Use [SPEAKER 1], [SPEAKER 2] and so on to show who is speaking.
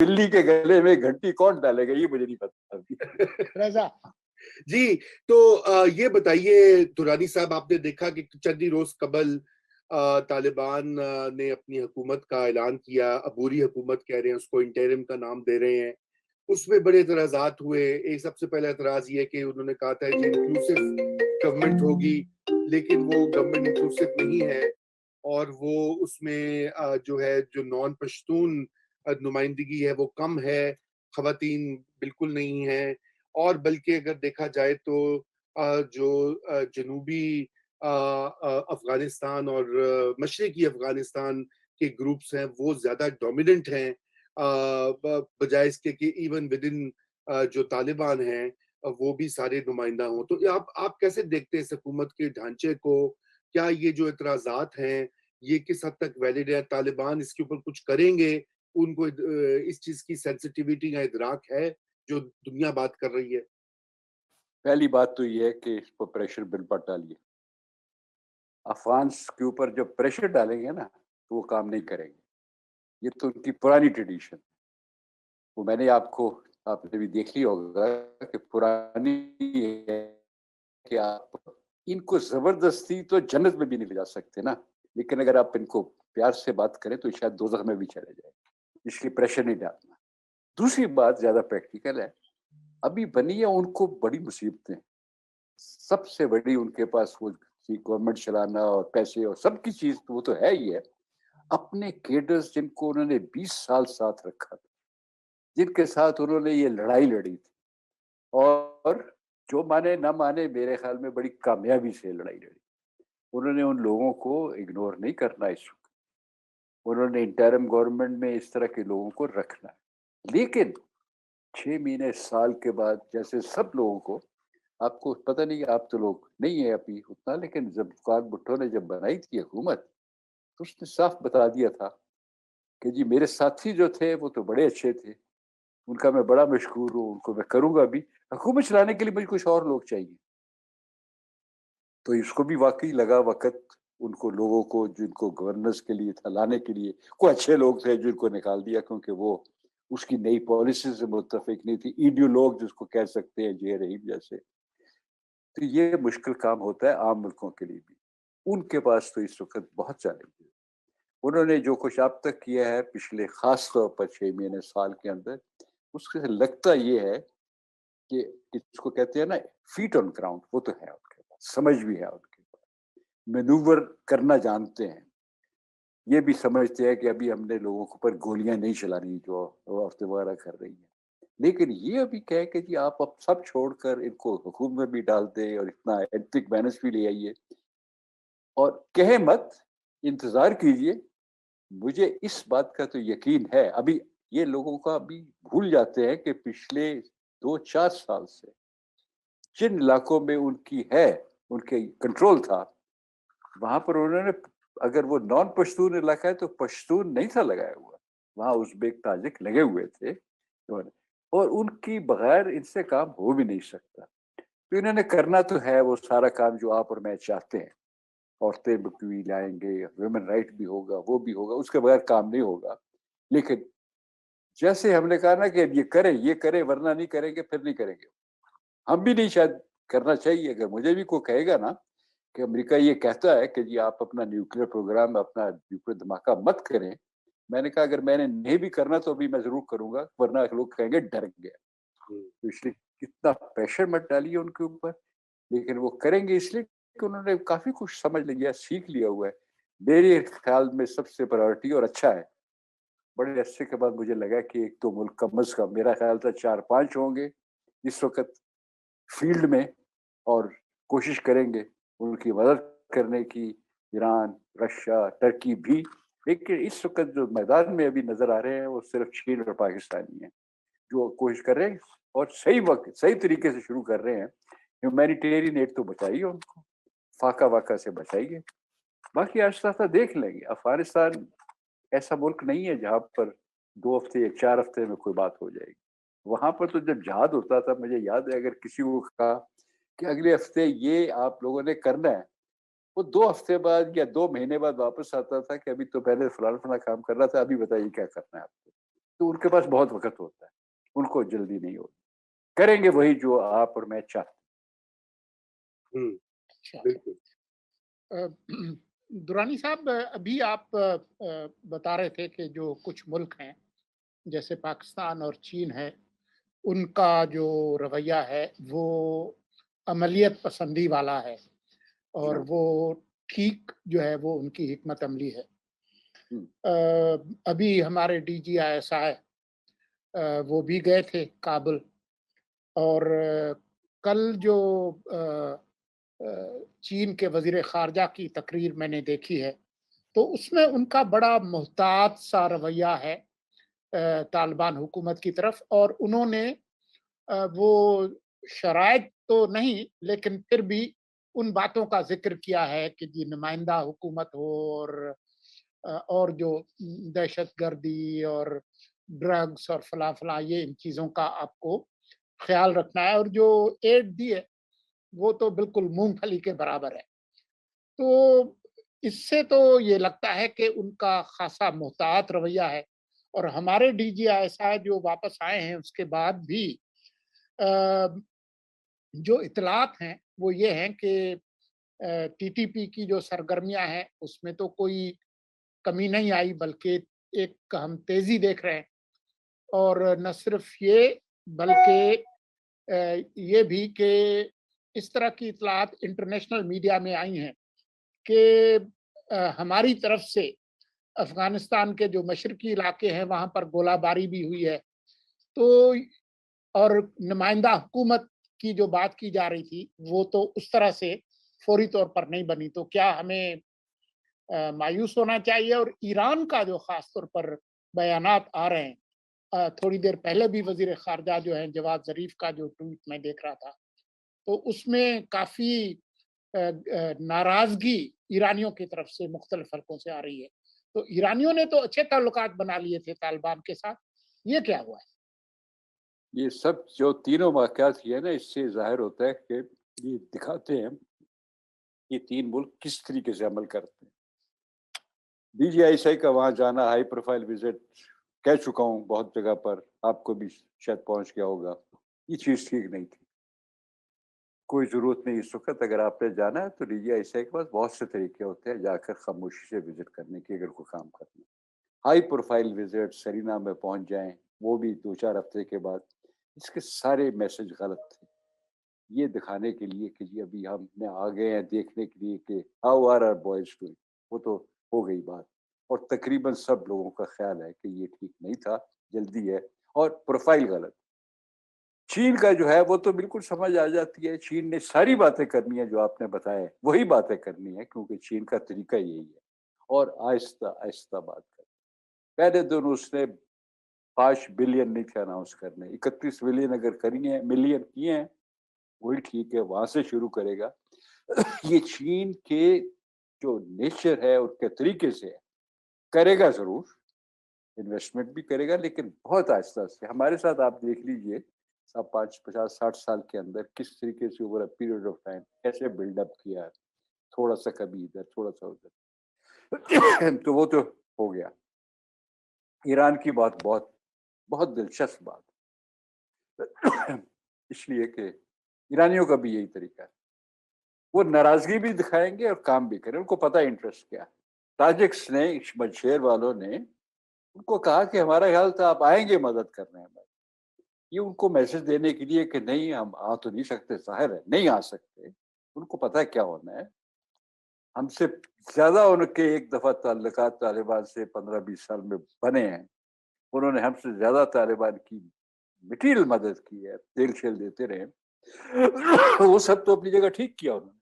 [SPEAKER 1] बिल्ली के गले में घंटी कौन डालेगा, ये मुझे नहीं पता अभी।
[SPEAKER 2] रजा
[SPEAKER 3] जी, तो ये बताइए दुरानी साहब, आपने देखा कि चंद ही रोज कबल तालिबान ने अपनी हुकूमत का ऐलान किया, अबूरी हुकूमत कह रहे हैं उसको, इंटरिम का नाम दे रहे हैं। उसमें बड़े एतराजात हुए। एक सबसे पहला एतराज ये कि उन्होंने कहा था कि इंक्लूसिव गवर्नमेंट होगी, लेकिन वो गवर्नमेंट इंक्लूसिव नहीं है। और वो उसमें जो है, जो नॉन पश्तून नुमाइंदगी है वो कम है, खवातीन बिल्कुल नहीं है। और बल्कि अगर देखा जाए तो जो जनूबी अफगानिस्तान और मशरकी अफगानिस्तान के ग्रुप्स हैं वो ज्यादा डोमिनेंट हैं, बजाय इसके कि इवन विद इन जो तालिबान हैं वो भी सारे नुमाइंदा हों। तो आप कैसे देखते हैं इस हुकूमत के ढांचे को? क्या ये जो एतराजात हैं ये किस हद तक वैलिड है? तालिबान इसके ऊपर कुछ करेंगे? उनको इस चीज की सेंसिटिविटी या इदराक है जो दुनिया बात कर रही है?
[SPEAKER 1] पहली बात तो ये है कि इस पर प्रेशर बिल्कुल डालिए। अफगान के ऊपर जब प्रेशर डालेंगे ना तो वो काम नहीं करेंगे। ये तो उनकी पुरानी ट्रेडिशन। वो मैंने आपने भी देख लिया होगा कि पुरानी है कि आप इनको जबरदस्ती तो जन्नत में भी नहीं ले जा सकते ना, लेकिन अगर आप इनको प्यार से बात करें तो शायद दोजख में भी चले जाए। इसलिए प्रेशर नहीं डालना। दूसरी बात ज्यादा प्रैक्टिकल है। अभी बनी है उनको बड़ी मुसीबतें। सबसे बड़ी उनके पास वो गवर्नमेंट चलाना और पैसे और सबकी चीज तो वो तो है ही है। अपने केडर्स जिनको उन्होंने 20 साल साथ रखा था, जिनके साथ उन्होंने ये लड़ाई लड़ी थी, और जो माने ना माने मेरे ख्याल में बड़ी कामयाबी से लड़ाई लड़ी। उन्होंने उन लोगों को इग्नोर नहीं करना इस वक्त। उन्होंने इंटरिम गवर्नमेंट में इस तरह के लोगों को रखना है। लेकिन 6 महीने साल के बाद जैसे सब लोगों को, आपको पता नहीं, आप तो लोग नहीं है अभी उतना, लेकिन जब खान भुट्टो ने जब बनाई थी हुकूमत तो उसने साफ बता दिया था कि जी मेरे साथी जो थे वो तो बड़े अच्छे थे, उनका मैं बड़ा मशहूर हूँ, उनको मैं करूंगा भी, हुकूमत चलाने के लिए मुझे कुछ और लोग चाहिए। तो इसको भी वाकई लगा वक्त उनको, लोगों को जिनको गवर्नेंस के लिए था लाने के लिए, कोई अच्छे लोग थे जिनको निकाल दिया क्योंकि वो उसकी नई पॉलिसी से मुत्तफिक नहीं थी, इडियोलॉग जिसको कह सकते हैं, जे रहीम जैसे। तो ये मुश्किल काम होता है आम मुल्कों के लिए भी। उनके पास तो इस वक्त बहुत चैलेंज है। उन्होंने जो कुछ अब तक किया है पिछले खास तौर पर 6 महीने साल के अंदर, उससे लगता ये है कि इसको कहते हैं ना फीट ऑन ग्राउंड, वो तो है उनके पास, समझ भी है उनके पास, मैनूवर करना जानते हैं। ये भी समझते हैं कि अभी हमने लोगों के ऊपर गोलियां नहीं चलानी जो हफ्ते वगैरह कर रही है। लेकिन ये अभी कह के जी आप अब सब छोड़कर इनको हुकूमत में भी डाल दे और इतना एथिक बैलेंस भी ले आइए और कहे मत, इंतजार कीजिए। मुझे इस बात का तो यकीन है, अभी ये लोगों का अभी भूल जाते हैं कि पिछले 2-4 साल से जिन इलाकों में उनकी है, उनके कंट्रोल था, वहां पर उन्होंने, अगर वो नॉन पश्तून इलाका है तो पश्तून नहीं था लगाया हुआ, वहां उज़्बेक ताजिक लगे हुए थे। और उनकी बगैर इनसे काम हो भी नहीं सकता। तो इन्होंने करना तो है वो सारा काम जो आप और मैं चाहते हैं। औरतें भी लाएंगे, वुमेन राइट भी होगा, वो भी होगा, उसके बगैर काम नहीं होगा। लेकिन जैसे हमने कहा ना कि अब ये करें वरना नहीं करेंगे, फिर नहीं करेंगे। हम भी नहीं शायद करना चाहिए। अगर मुझे भी कोई कहेगा ना कि अमेरिका ये कहता है कि जी आप अपना न्यूक्लियर प्रोग्राम, अपना न्यूक्लियर धमाका मत करें, मैंने कहा अगर मैंने नहीं भी करना तो अभी मैं जरूर करूंगा, वरना लोग कहेंगे डर गया। तो इसलिए कितना प्रेशर मत डालिए उनके ऊपर। लेकिन वो करेंगे इसलिए कि उन्होंने काफी कुछ समझ लिया, सीख लिया हुआ है। मेरे ख्याल में सबसे प्रायोरिटी और अच्छा है, बड़े अरसे के बाद मुझे लगा कि एक तो मुल्क कम अज कम, मेरा ख्याल था 4-5 होंगे इस वक्त फील्ड में और कोशिश करेंगे उनकी मदद करने की, ईरान, रशिया, टर्की भी। लेकिन इस वक्त जो मैदान में अभी नजर आ रहे हैं वो सिर्फ चीन और पाकिस्तानी हैं जो कोशिश कर रहे हैं और सही वक्त सही तरीके से शुरू कर रहे हैं। ह्यूमैनिटेरियन एड तो बचाइए उनको, फाका वाका से बचाइए, बाकी आहिस्ता आहिस्ता देख लेंगे। अफगानिस्तान ऐसा मुल्क नहीं है जहाँ पर 2 हफ्ते या 4 हफ्ते में कोई बात हो जाएगी। वहां पर तो जब जहाद होता था, मुझे याद है, अगर किसी को कहा कि अगले हफ्ते ये आप लोगों ने करना है, वो 2 हफ्ते बाद या 2 महीने बाद वापस आता था कि अभी तो पहले फलाना फलाना काम कर रहा था, अभी बताइए क्या करना है आपको। तो उनके पास बहुत वक़्त होता है, उनको जल्दी नहीं होती। करेंगे वही जो आप और मैं चाहते हैं।
[SPEAKER 2] अच्छा।
[SPEAKER 3] बिल्कुल।
[SPEAKER 2] अ, दुरानी साहब, अभी आप बता रहे थे कि जो कुछ मुल्क हैं, जैसे पाकिस्तान और चीन है, उनका जो रवैया है वो अमलियत पसंदी वाला है
[SPEAKER 1] जी
[SPEAKER 2] और
[SPEAKER 1] हाँ।
[SPEAKER 2] वो ठीक जो है वो उनकी हिकमत अमली है।
[SPEAKER 1] हुँ,
[SPEAKER 2] अभी हमारे डीजीआईएसआई वो भी गए थे काबुल और कल जो चीन के वज़ीर ख़ारजा की तकरीर मैंने देखी है, तो उसमें उनका बड़ा मुहतात सा रवैया है तालिबान हुकूमत की तरफ और उन्होंने वो शराइत तो नहीं, लेकिन फिर भी उन बातों का ज़िक्र किया है कि जी नुमाइंदा हुकूमत हो और जो दहशतगर्दी और ड्रग्स और फलां-फलां ये इन चीज़ों का आपको ख़्याल रखना है और जो एड दी है, वो तो बिल्कुल मूँगफली के बराबर है। तो इससे तो ये लगता है कि उनका ख़ासा मुहतात रवैया है और हमारे डीजीआईएसआई जो वापस आए हैं उसके बाद भी अ, जो इत्तलात हैं वो ये हैं कि टीटीपी की जो सरगर्मियाँ हैं उसमें तो कोई कमी नहीं आई बल्कि एक हम तेज़ी देख रहे हैं और न सिर्फ ये बल्कि ये भी कि इस तरह की इत्तलात इंटरनेशनल मीडिया में आई हैं कि हमारी तरफ से अफ़गानिस्तान के जो मशरकी इलाके हैं वहाँ पर गोलाबारी भी हुई है। तो और नुमाइंदा हुकूमत की जो बात की जा रही थी, वो तो उस तरह से फ़ौरी तौर पर नहीं बनी। तो क्या हमें मायूस होना चाहिए? और ईरान का जो ख़ास तौर पर बयानात आ रहे हैं, थोड़ी देर पहले भी वज़ीर ख़ारजा जो हैं जवाद ज़रीफ़ का जो ट्वीट मैं देख रहा था, तो उसमें काफ़ी नाराज़गी ईरानियों की तरफ से मुख्तलिफ हलकों से आ रही है। तो ईरानियों ने तो अच्छे ताल्लुकात बना लिए थे तालिबान के साथ, ये क्या हुआ है?
[SPEAKER 1] ये सब जो तीनों वाक़यात किए ना, इससे ज़ाहिर होता है कि ये दिखाते हैं, ये 3 मुल्क किस तरीके से अमल करते हैं। डीजीआईएसआई का वहाँ जाना, हाई प्रोफ़ाइल विज़िट कह चुका हूँ बहुत जगह पर, आपको भी शायद पहुँच गया होगा। ये चीज़ ठीक नहीं थी। कोई ज़रूरत नहीं इस वक़्त, अगर आपने जाना है तो डीजीआईएसआई के पास बहुत से तरीके होते हैं जाकर ख़ामोशी से विज़िट करने के, अगर कोई काम करना है। हाई प्रोफ़ाइल विज़िट सरीना में पहुँच जाएँ, वो भी 2-4 हफ़्ते के बाद। इसके सारे मैसेज गलत थे। ये दिखाने के लिए कि जी अभी हमने आ गए हैं देखने के लिए कि how are our boys doing, वो तो हो गई बात और तकरीबन सब लोगों का ख़्याल है कि ये ठीक नहीं था, जल्दी है और प्रोफ़ाइल गलत। चीन का जो है वो तो बिल्कुल समझ आ जाती है, चीन ने सारी बातें करनी है जो आपने बताया, वही बातें करनी है क्योंकि चीन का तरीका यही है और आहिस्ता-आहिस्ता बात कर। पहले दिन उसने 5 बिलियन नहीं थे अनाउंस करने, 31 बिलियन अगर करिए मिलियन किए हैं, वही ठीक है, वहाँ से शुरू करेगा। ये चीन के जो नेचर है, उनके तरीके से है, करेगा ज़रूर, इन्वेस्टमेंट भी करेगा लेकिन बहुत आहिस्ता से। हमारे साथ आप देख लीजिए, सब 5 50 60 साल के अंदर किस तरीके से over a period of time कैसे बिल्डअप किया है, थोड़ा-सा कभी इधर, थोड़ा-सा उधर। तो वो तो हो गया। ईरान की बात बहुत बहुत दिलचस्प बात इसलिए कि ईरानियों का भी यही तरीका है। वो नाराज़गी भी दिखाएँगे और काम भी करें, उनको पता है इंटरेस्ट क्या है। ताजिक्स ने, शमशेर वालों ने उनको कहा कि हमारा ख़्याल था आप आएँगे मदद करने हमारी। ये उनको मैसेज देने के लिए कि नहीं हम आ तो नहीं सकते, ज़ाहिर है, नहीं आ सकते। उनको पता है क्या होना है। हमसे ज़्यादा उनके एक दफ़ा ताल्लुकात तालिबान से 15-20 साल में बने हैं। उन्होंने हमसे ज़्यादा तालिबान की मटीरियल मदद की है, तेल-शेल देते रहे। वो सब तो अपनी जगह ठीक किया उन्होंने।